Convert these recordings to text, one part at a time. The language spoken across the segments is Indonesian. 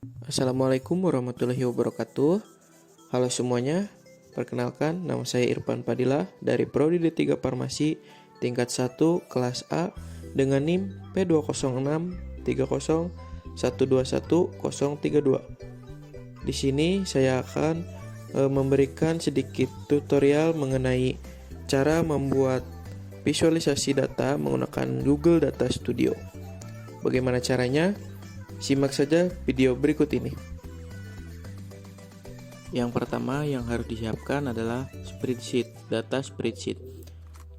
Assalamualaikum warahmatullahi wabarakatuh. Halo semuanya, perkenalkan nama saya Irfan Padilla dari Prodi D3 Farmasi tingkat 1 kelas A dengan NIM P20630121032. Di sini saya akan memberikan sedikit tutorial mengenai cara membuat visualisasi data menggunakan Google Data Studio. Bagaimana caranya? Simak saja video berikut ini. Yang pertama yang harus disiapkan adalah spreadsheet, data spreadsheet.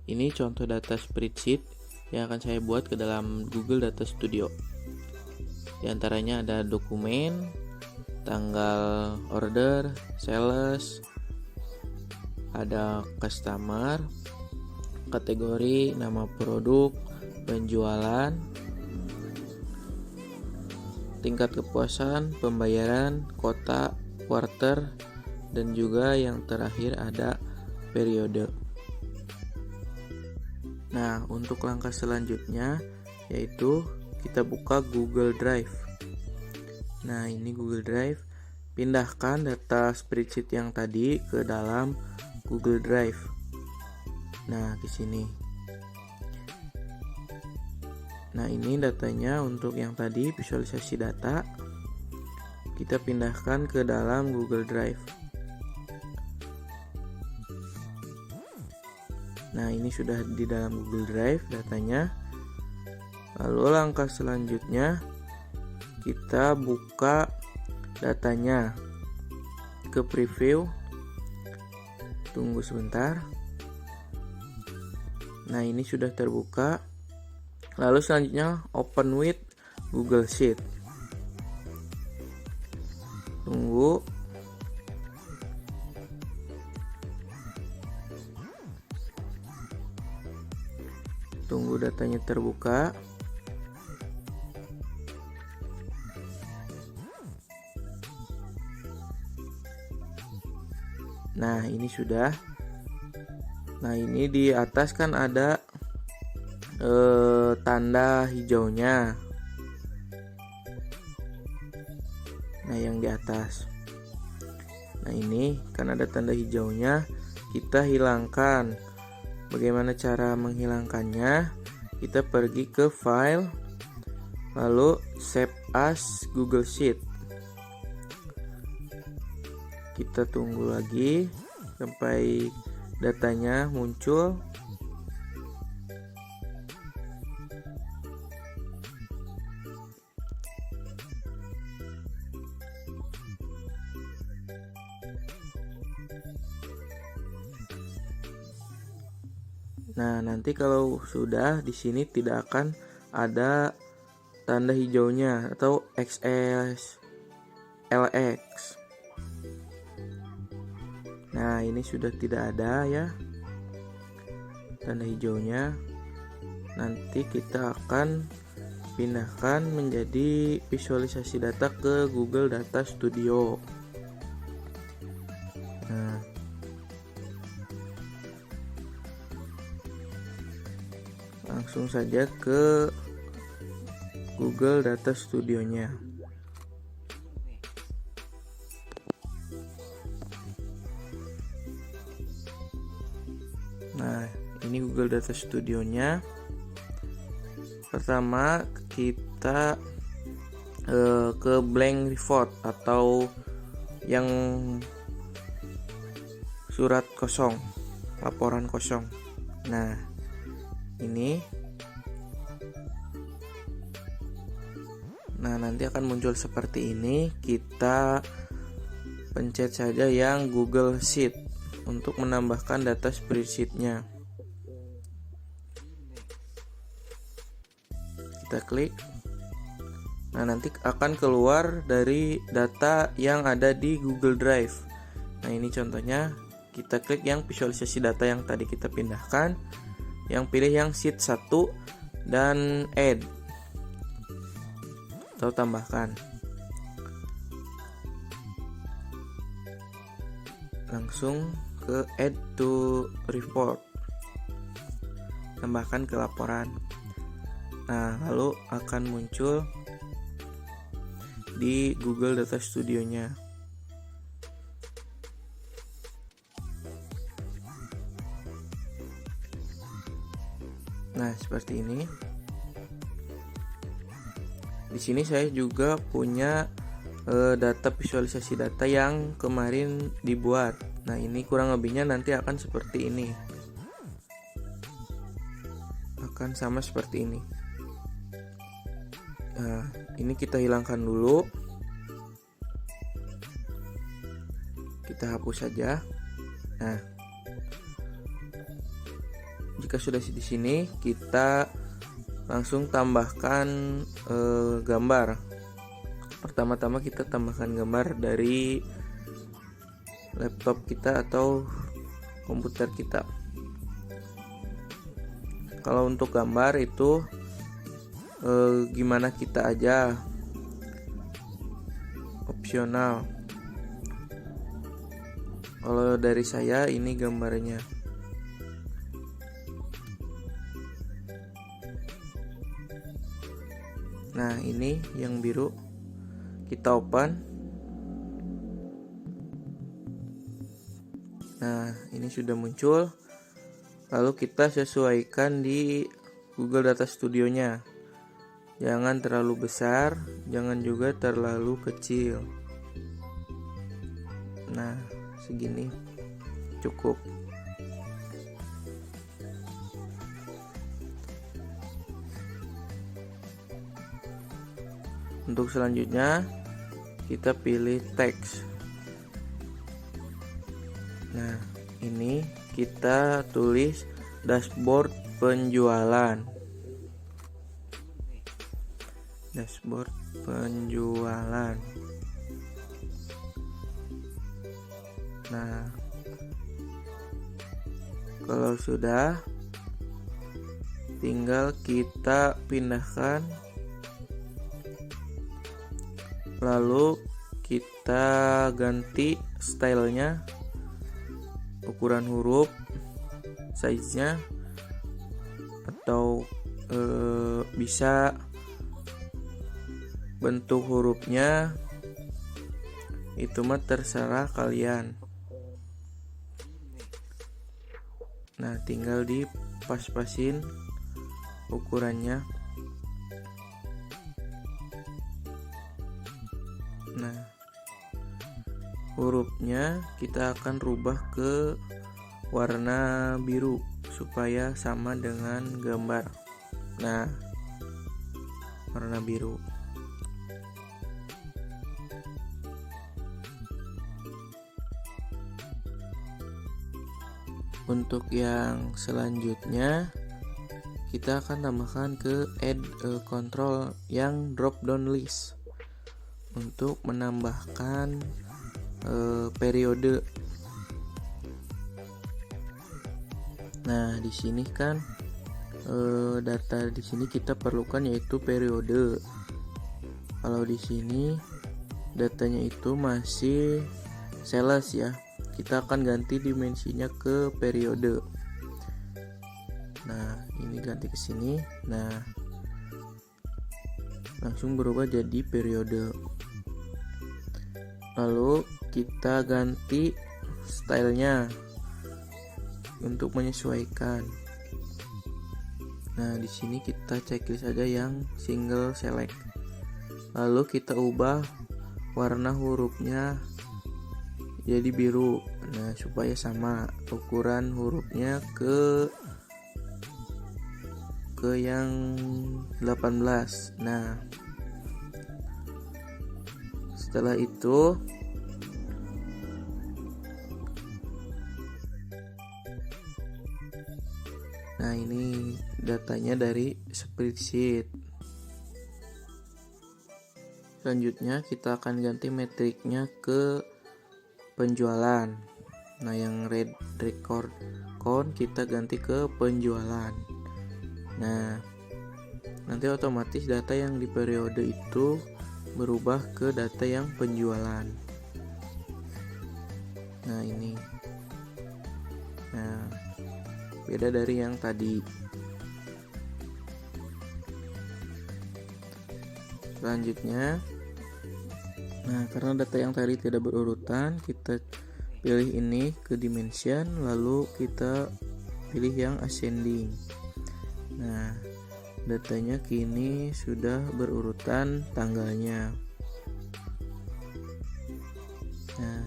Ini contoh data spreadsheet yang akan saya buat ke dalam Google Data Studio. Di antaranya ada dokumen, tanggal order, sales, ada customer, kategori, nama produk, penjualan, tingkat kepuasan, pembayaran, kota, quarter, dan juga yang terakhir ada periode. Nah, untuk langkah selanjutnya yaitu kita buka Google Drive. Nah, ini Google Drive. Pindahkan data spreadsheet yang tadi ke dalam Google Drive. Nah, di sini. Nah, ini datanya untuk yang tadi visualisasi data. Kita pindahkan ke dalam Google Drive. Nah, ini sudah di dalam Google Drive datanya. Lalu langkah selanjutnya kita buka datanya ke preview. Tunggu sebentar. Nah, ini sudah terbuka. Lalu selanjutnya open with Google Sheet. Tunggu. Tunggu datanya terbuka. Nah, ini sudah. Nah, ini di atas kan ada tanda hijaunya. Nah, yang di atas. Nah, ini kan ada tanda hijaunya, kita hilangkan. Bagaimana cara menghilangkannya? Kita pergi ke file, lalu save as Google Sheet. Kita tunggu lagi sampai datanya muncul. Nah, nanti kalau sudah di sini tidak akan ada tanda hijaunya atau XS LX. Nah, ini sudah tidak ada ya tanda hijaunya. Nanti kita akan pindahkan menjadi visualisasi data ke Google Data Studio. Nah, langsung saja ke Google Data Studio-nya. Nah, ini Google Data Studio-nya. Pertama, kita ke blank report atau yang surat kosong, laporan kosong. Nah, ini. Nah, nanti akan muncul seperti ini. Kita pencet saja yang Google Sheet untuk menambahkan data spreadsheet-nya. Kita klik. Nah, nanti akan keluar dari data yang ada di Google Drive. Nah, ini contohnya. Kita klik yang visualisasi data yang tadi kita pindahkan. Yang pilih yang sheet 1 dan add atau tambahkan. Langsung ke add to report. Tambahkan ke laporan. Nah, lalu akan muncul di Google Data Studio-nya. Nah, seperti ini. Di sini saya juga punya data visualisasi data yang kemarin dibuat. Nah, ini kurang lebihnya nanti akan seperti ini. Akan sama seperti ini. Nah, ini kita hilangkan dulu. Kita hapus saja. Nah, jika sudah di sini, kita langsung tambahkan gambar. Pertama-tama kita tambahkan gambar dari laptop kita atau komputer kita. Kalau untuk gambar itu gimana kita aja, opsional. Kalau dari saya ini gambarnya. Nah, ini yang biru. Kita open. Nah, ini sudah muncul. Lalu kita sesuaikan di Google Data Studio-nya. Jangan terlalu besar, jangan juga terlalu kecil. Nah, segini cukup. Untuk selanjutnya kita pilih teks. Nah, ini kita tulis dashboard penjualan. Dashboard penjualan. Nah, kalau sudah, tinggal kita pindahkan. Lalu kita ganti stylenya, ukuran huruf, size-nya, atau bisa bentuk hurufnya, itu mah terserah kalian. Nah, tinggal dipas-pasin ukurannya. Nah, hurufnya kita akan rubah ke warna biru supaya sama dengan gambar. Nah, warna biru. Untuk yang selanjutnya, kita akan tambahkan ke add control yang drop down list untuk menambahkan periode. Nah, di sini kan data di sini kita perlukan yaitu periode. Kalau di sini datanya itu masih sales ya, kita akan ganti dimensinya ke periode. Nah, ini ganti ke sini. Nah, langsung berubah jadi periode. Lalu kita ganti stylenya untuk menyesuaikan. Nah, di sini kita checklist saja yang single select. Lalu kita ubah warna hurufnya jadi biru. Nah, supaya sama ukuran hurufnya ke yang 18. Nah, setelah itu ini datanya dari spreadsheet. Selanjutnya kita akan ganti metriknya ke penjualan. Nah, yang record count kita ganti ke penjualan. Nah, nanti otomatis data yang di periode itu berubah ke data yang penjualan. Nah, ini. Nah, beda dari yang tadi. Selanjutnya Nah, karena data yang tadi tidak berurutan, kita pilih ini ke dimension, lalu kita pilih yang ascending. Nah, datanya kini sudah berurutan tanggalnya. Nah,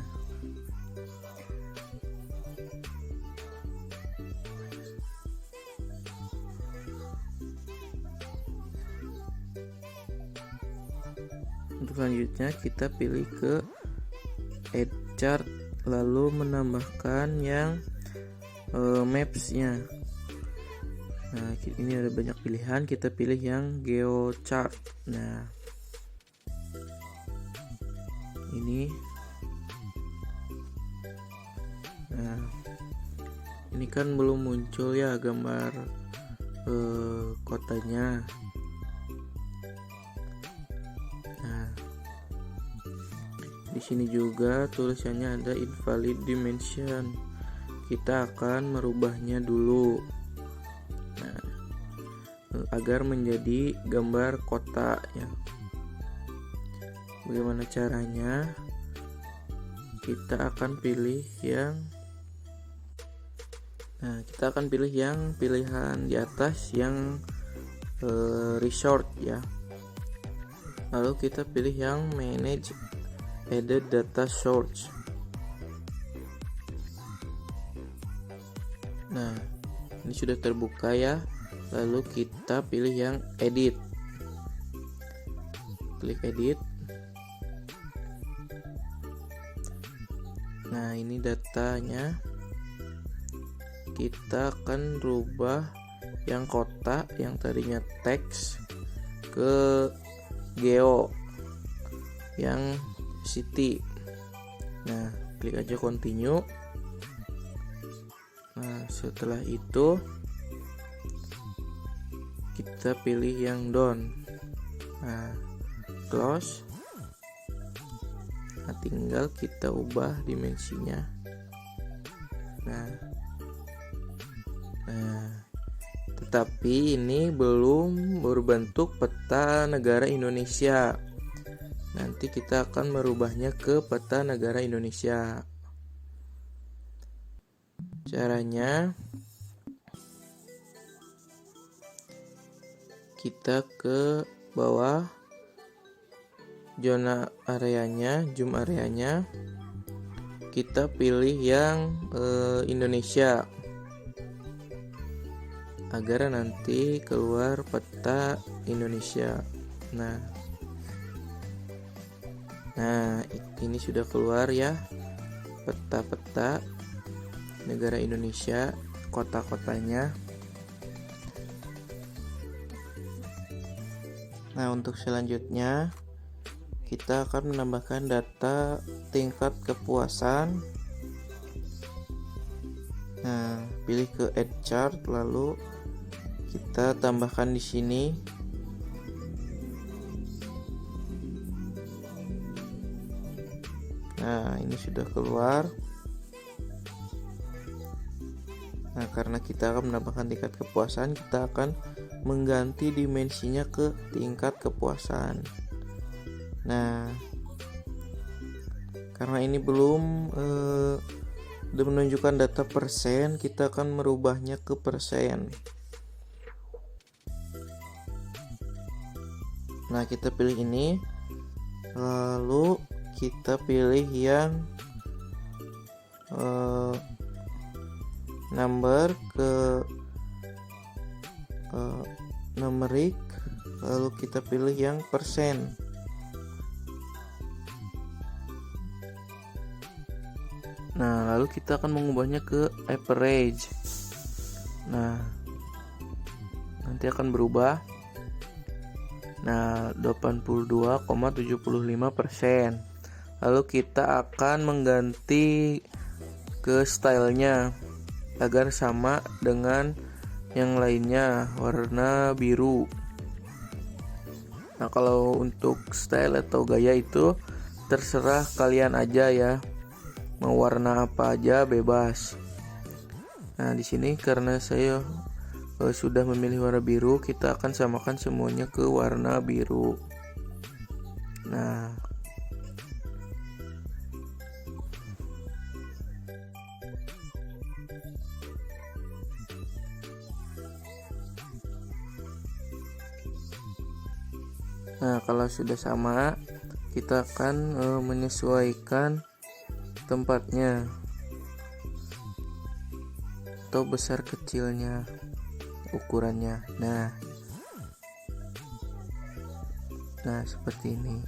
untuk selanjutnya kita pilih ke add chart, lalu menambahkan yang maps-nya. Nah, ini ada banyak pilihan, kita pilih yang geochart. Nah, ini kan belum muncul ya gambar kotanya. Nah, di sini juga tulisannya ada invalid dimension. Kita akan merubahnya dulu. Nah, agar menjadi gambar kota ya. Bagaimana caranya? Kita akan pilih yang pilihan di atas yang resort ya. Lalu kita pilih yang manage added data source. Nah, ini sudah terbuka ya. Lalu kita pilih yang edit. Klik edit. Nah, ini datanya. Kita akan rubah yang kota yang tadinya teks ke geo yang city. Nah, klik aja continue. Nah, setelah itu kita pilih yang done. Nah, close. Nah, tinggal kita ubah dimensinya. Nah, tetapi ini belum berbentuk peta negara Indonesia. Nanti kita akan merubahnya ke peta negara Indonesia. Caranya, kita ke bawah zona areanya, zoom areanya, kita pilih yang Indonesia agar nanti keluar peta Indonesia. Nah, ini sudah keluar ya peta-peta negara Indonesia, kota-kotanya. Nah, untuk selanjutnya kita akan menambahkan data tingkat kepuasan. Nah, pilih ke add chart, lalu kita tambahkan di sini. Nah, ini sudah keluar. Nah, karena kita akan menambahkan tingkat kepuasan, kita akan mengganti dimensinya ke tingkat kepuasan. Nah, karena ini belum menunjukkan data persen, kita akan merubahnya ke persen. Nah, kita pilih ini, lalu kita pilih yang number ke numerik, lalu kita pilih yang persen. Nah, lalu kita akan mengubahnya ke average. Nah, nanti akan berubah. Nah, 82,75%. Lalu kita akan mengganti ke stylenya agar sama dengan yang lainnya, warna biru. Nah, kalau untuk style atau gaya itu terserah kalian aja ya. Mau warna apa aja bebas. Nah, di sini karena saya sudah memilih warna biru, kita akan samakan semuanya ke warna biru. Nah, Nah, kalau sudah sama, kita akan menyesuaikan tempatnya atau besar kecilnya ukurannya. Nah seperti ini.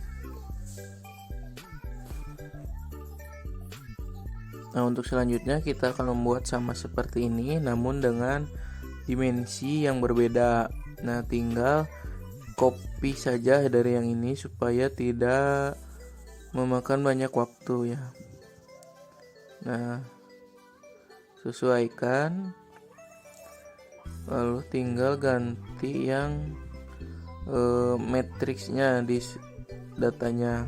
Nah, untuk selanjutnya kita akan membuat sama seperti ini, namun dengan dimensi yang berbeda. Nah, tinggal copy saja dari yang ini supaya tidak memakan banyak waktu ya. Nah, sesuaikan, lalu tinggal ganti yang matriksnya di datanya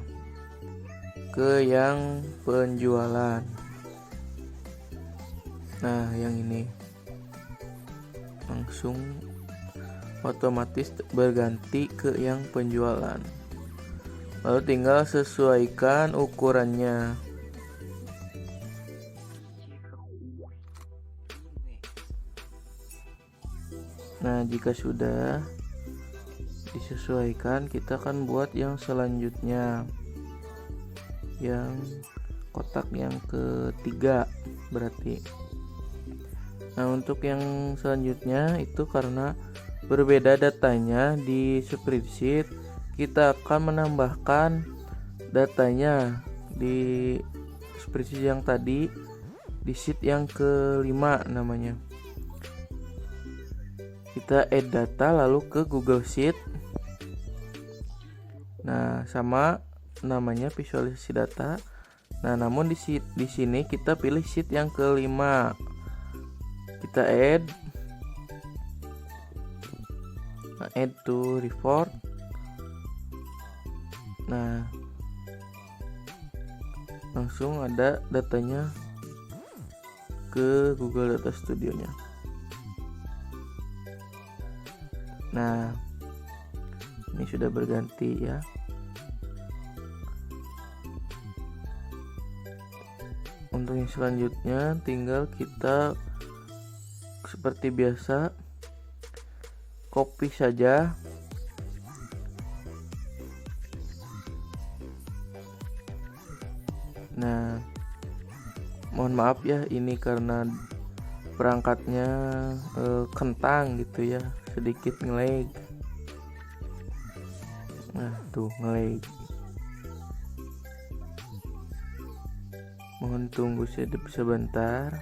ke yang penjualan. Nah, yang ini langsung otomatis berganti ke yang penjualan. Lalu tinggal sesuaikan ukurannya. Nah, jika sudah disesuaikan, kita akan buat yang selanjutnya, yang kotak yang ketiga berarti. Nah, untuk yang selanjutnya itu karena berbeda datanya di spreadsheet, kita akan menambahkan datanya di spreadsheet yang tadi di sheet yang kelima namanya. Kita add data lalu ke Google Sheet. Nah, sama namanya visualisasi data. Nah, namun di sini kita pilih sheet yang kelima. Kita add to report. Nah, langsung ada datanya ke Google Data Studio-nya. Nah, ini sudah berganti ya. Untuk yang selanjutnya tinggal kita seperti biasa copy saja. Nah, mohon maaf ya, ini karena perangkatnya kentang gitu ya, sedikit nge-lag. Nah, tuh nge-lag. Mohon tunggu sebentar.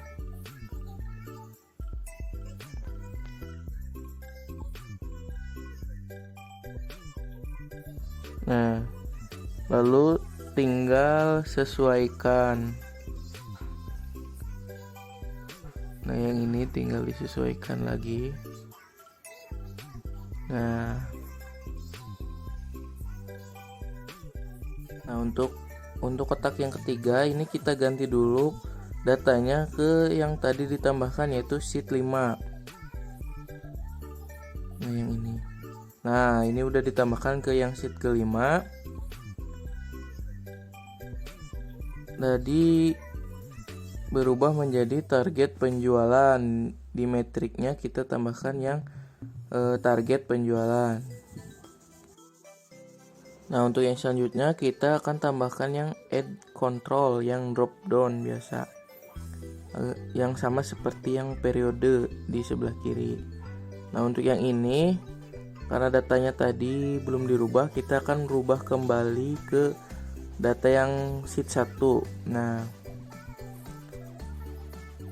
Nah, lalu tinggal sesuaikan. Nah, yang ini tinggal disesuaikan lagi. Nah, untuk kotak yang ketiga ini kita ganti dulu datanya ke yang tadi ditambahkan, yaitu sheet 5. Nah, yang ini. Nah, ini udah ditambahkan ke yang sheet kelima. Jadi berubah menjadi target penjualan. Di metriknya kita tambahkan yang target penjualan. Nah, untuk yang selanjutnya kita akan tambahkan yang add control, yang drop down biasa, yang sama seperti yang periode di sebelah kiri. Nah, untuk yang ini karena datanya tadi belum dirubah, kita akan merubah kembali ke data yang sheet 1. Nah,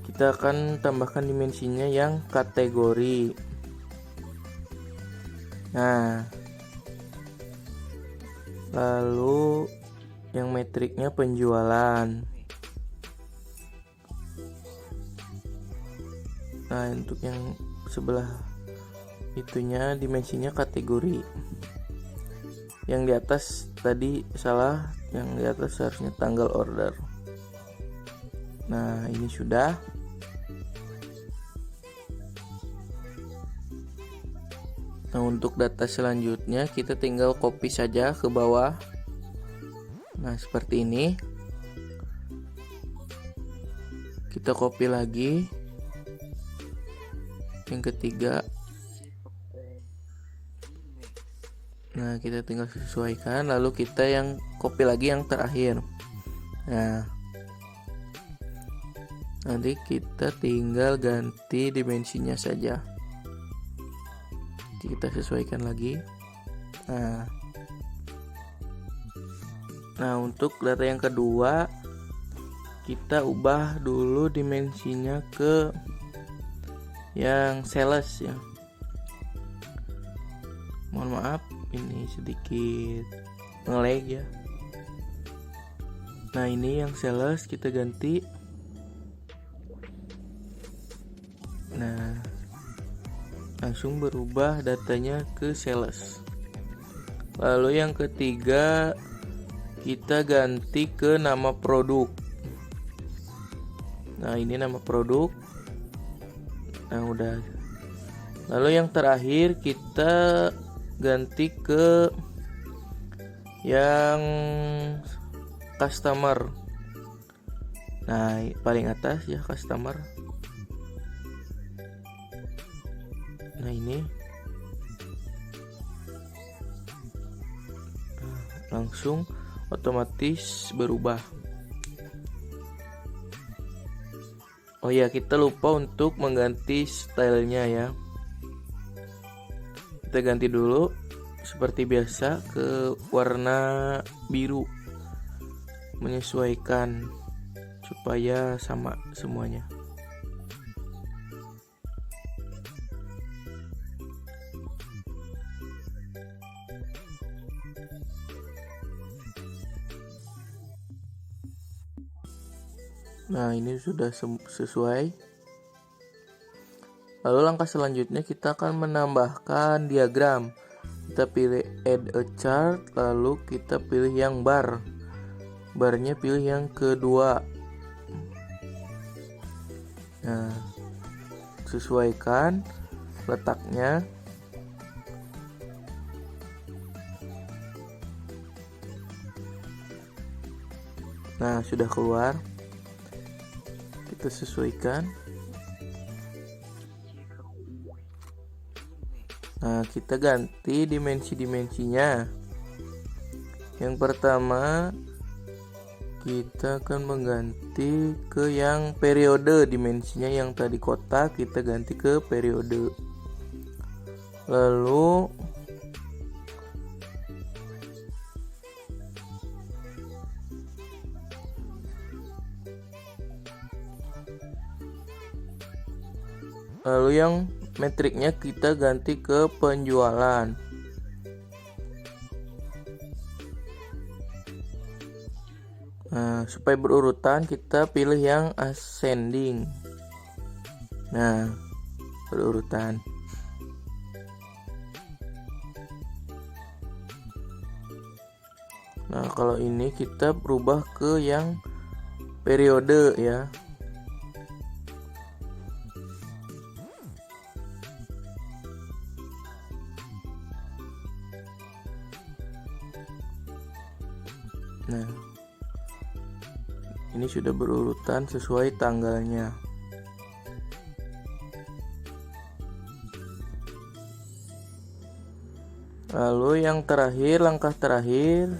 kita akan tambahkan dimensinya yang kategori. Nah, lalu yang metriknya penjualan. Nah, untuk yang sebelah itunya dimensinya kategori. Yang di atas tadi salah, yang di atas harusnya tanggal order. Nah, ini sudah. Nah, untuk data selanjutnya kita tinggal copy saja ke bawah. Nah, seperti ini. Kita copy lagi. Yang ketiga. Nah, kita tinggal sesuaikan, lalu kita yang copy lagi yang terakhir. Nah, nanti kita tinggal ganti dimensinya saja. Jadi kita sesuaikan lagi. Nah, untuk data yang kedua, kita ubah dulu dimensinya ke yang sales ya. Mohon maaf, ini sedikit nge-lag ya. Nah, ini yang sales kita ganti. Nah, langsung berubah datanya ke sales. Lalu yang ketiga, kita ganti ke nama produk. Nah, ini nama produk. Nah, udah. Lalu yang terakhir kita ganti ke yang customer. Nah, paling atas ya customer. Nah, ini langsung otomatis berubah. Oh ya, kita lupa untuk mengganti stylenya ya. Kita ganti dulu seperti biasa ke warna biru, menyesuaikan supaya sama semuanya. Nah, ini sudah sesuai. Lalu langkah selanjutnya kita akan menambahkan diagram. Kita pilih add a chart, lalu kita pilih yang bar. Barnya pilih yang kedua. Nah, sesuaikan letaknya. Nah, sudah keluar. Kita sesuaikan. Nah, kita ganti dimensi-dimensinya. Yang pertama, kita akan mengganti ke yang periode. Dimensinya yang tadi kotak, kita ganti ke periode. Lalu yang metriknya kita ganti ke penjualan. Nah, supaya berurutan kita pilih yang ascending. Nah, berurutan. Nah, kalau ini kita berubah ke yang periode ya. Nah, ini sudah berurutan sesuai tanggalnya. Lalu yang terakhir, langkah terakhir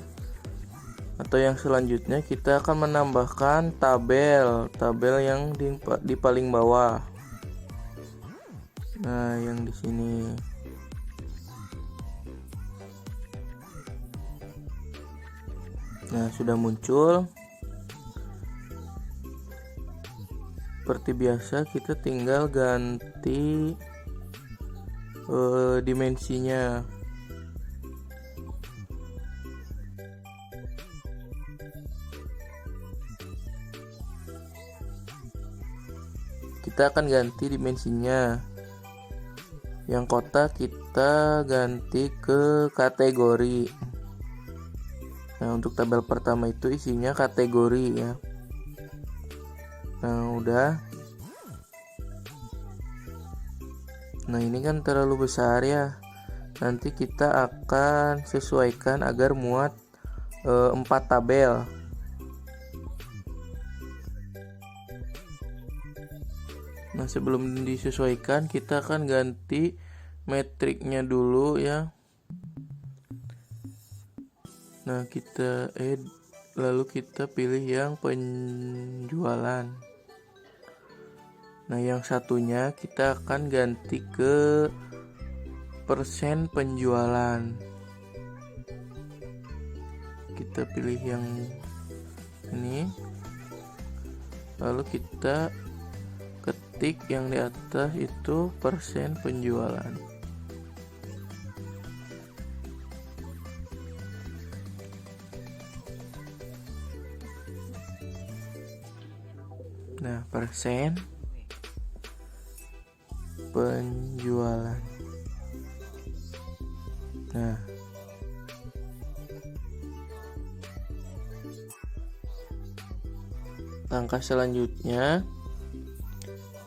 atau yang selanjutnya, kita akan menambahkan tabel yang di paling bawah. Nah, yang di sini. Nah, sudah muncul. Seperti biasa, kita tinggal ganti dimensinya. Kita akan ganti dimensinya. Yang kotak kita ganti ke kategori. Nah, untuk tabel pertama itu isinya kategori ya. Nah, udah. Nah, ini kan terlalu besar ya. Nanti kita akan sesuaikan agar muat 4 tabel. Nah, sebelum disesuaikan kita akan ganti metriknya dulu ya. Nah, lalu kita pilih yang penjualan. Nah, yang satunya kita akan ganti ke persen penjualan. Kita pilih yang ini. Lalu kita ketik yang di atas itu persen penjualan. Nah, persen penjualan. Nah, langkah selanjutnya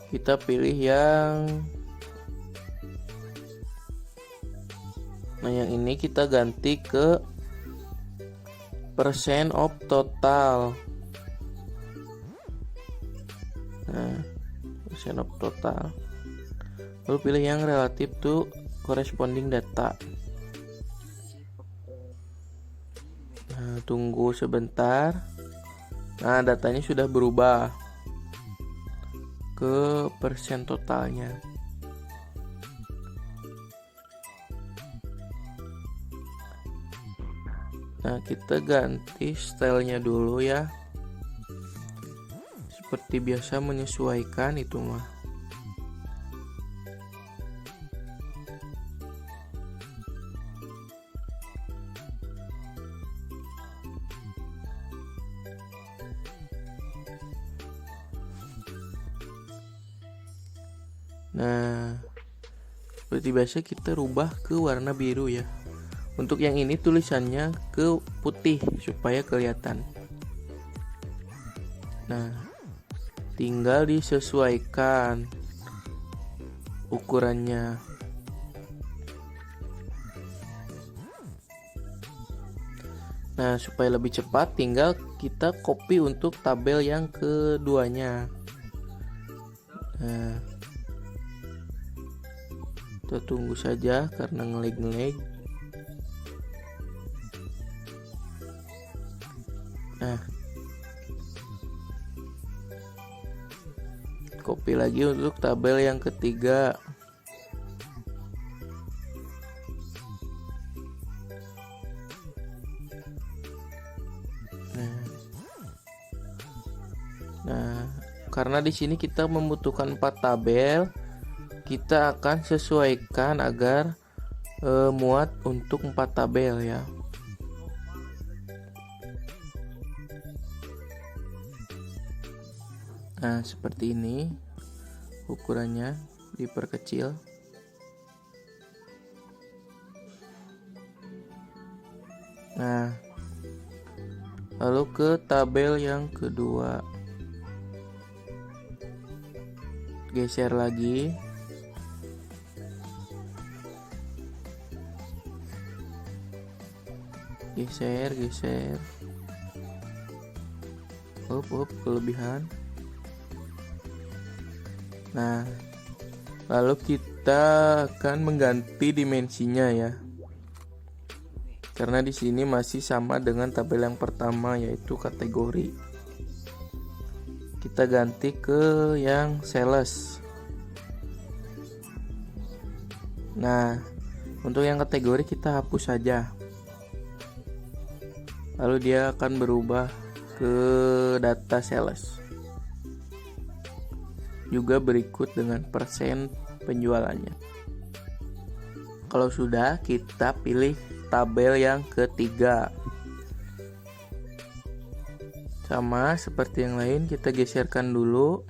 kita pilih yang ini kita ganti ke percent of total. Nah, percent of total. Lalu pilih yang relative to corresponding data. Nah, tunggu sebentar. Nah, datanya sudah berubah ke persen totalnya. Nah, kita ganti stylenya dulu ya. Seperti biasa menyesuaikan itu mah. Nah, seperti biasa kita rubah ke warna biru ya. Untuk yang ini tulisannya ke putih supaya kelihatan. Nah, tinggal disesuaikan ukurannya. Nah, supaya lebih cepat tinggal kita copy untuk tabel yang keduanya. Nah, kita tunggu saja karena ngelag. Nah, copy lagi untuk tabel yang ketiga. Nah, karena di sini kita membutuhkan 4 tabel, kita akan sesuaikan agar muat untuk 4 tabel ya. Nah, seperti ini ukurannya, diperkecil. Nah, lalu ke tabel yang kedua, geser lagi. Geser. Kelebihan. Nah, lalu kita akan mengganti dimensinya ya. Karena di sini masih sama dengan tabel yang pertama, yaitu kategori. Kita ganti ke yang sales. Nah, untuk yang kategori kita hapus saja. Lalu dia akan berubah ke data sales. Juga berikut dengan persen penjualannya. Kalau sudah, kita pilih tabel yang ketiga. Sama seperti yang lain, kita geserkan dulu.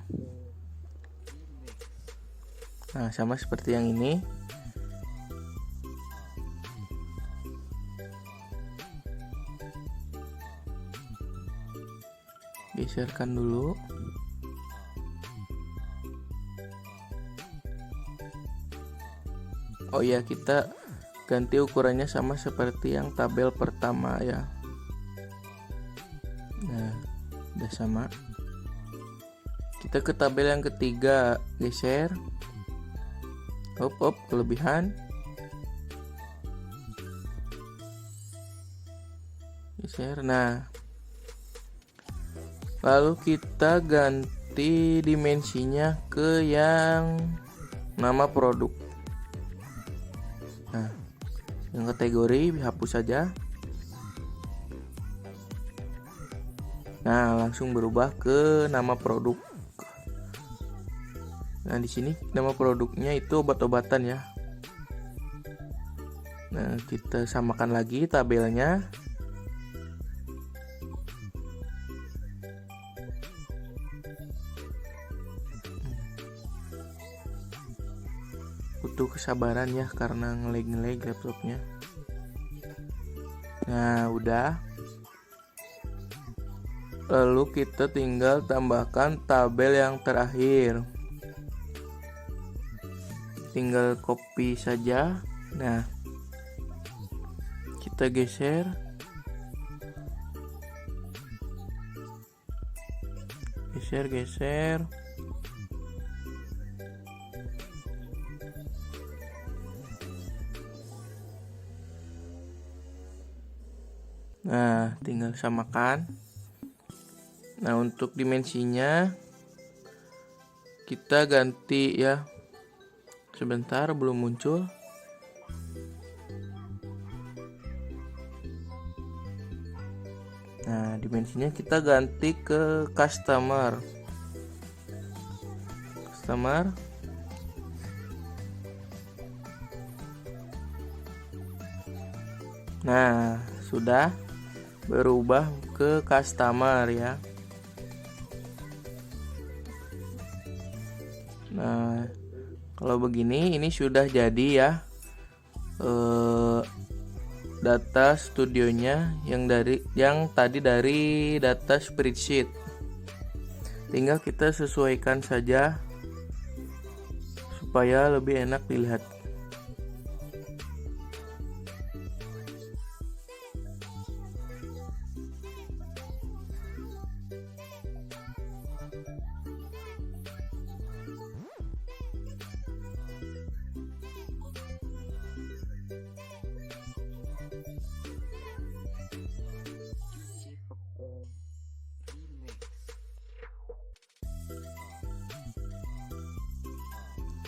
Nah, sama seperti yang ini. Geserkan dulu. Oh ya, kita ganti ukurannya sama seperti yang tabel pertama ya. Nah, udah sama. Kita ke tabel yang ketiga, geser. Kelebihan. geser. Nah, lalu kita ganti dimensinya ke yang nama produk. Nah, yang kategori hapus saja. Nah, langsung berubah ke nama produk. Nah, di sini nama produknya itu obat-obatan ya. Nah, kita samakan lagi tabelnya. Butuh kesabaran ya karena ngelag laptopnya. Nah, udah. Lalu kita tinggal tambahkan tabel yang terakhir. Tinggal copy saja. Nah, kita geser. Geser. Nah, tinggal samakan. Nah, untuk dimensinya kita ganti ya. Sebentar, belum muncul. Nah, dimensinya kita ganti ke customer. Nah, sudah berubah ke customer ya. Nah, kalau begini ini sudah jadi ya. Data studionya yang tadi dari data spreadsheet. Tinggal kita sesuaikan saja supaya lebih enak dilihat.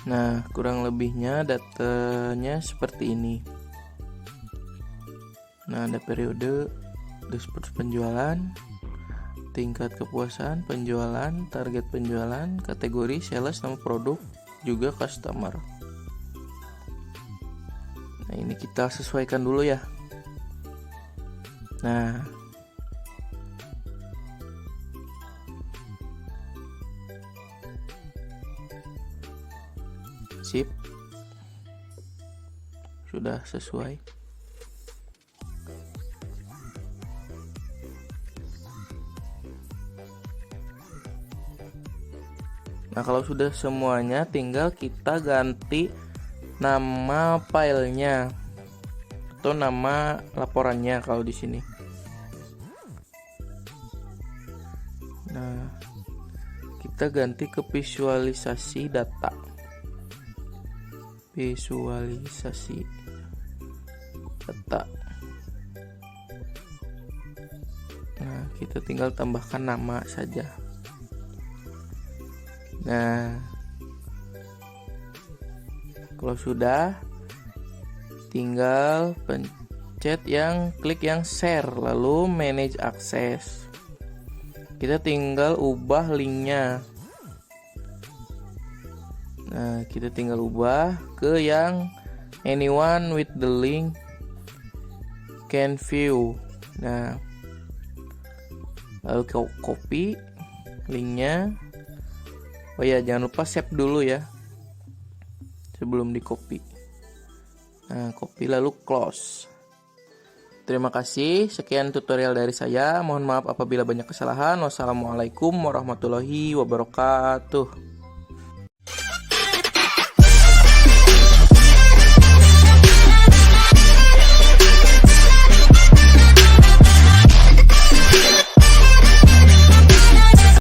Nah, kurang lebihnya datanya seperti ini. Nah, ada periode, dashboard penjualan, tingkat kepuasan penjualan, target penjualan, kategori sales, nama produk, juga customer. Nah, ini kita sesuaikan dulu ya. Nah, sip, sudah sesuai. Nah, kalau sudah semuanya tinggal kita ganti nama filenya atau nama laporannya kalau di sini. Nah, kita ganti ke visualisasi data. Nah, kita tinggal tambahkan nama saja. Nah, kalau sudah, tinggal pencet klik yang share, lalu manage akses. Kita tinggal ubah linknya. Nah, kita tinggal ubah ke yang anyone with the link can view. Nah, lalu copy linknya. Oh ya, jangan lupa save dulu ya sebelum di copy. Nah, copy lalu close. Terima kasih, sekian tutorial dari saya. Mohon maaf apabila banyak kesalahan. Wassalamualaikum warahmatullahi wabarakatuh.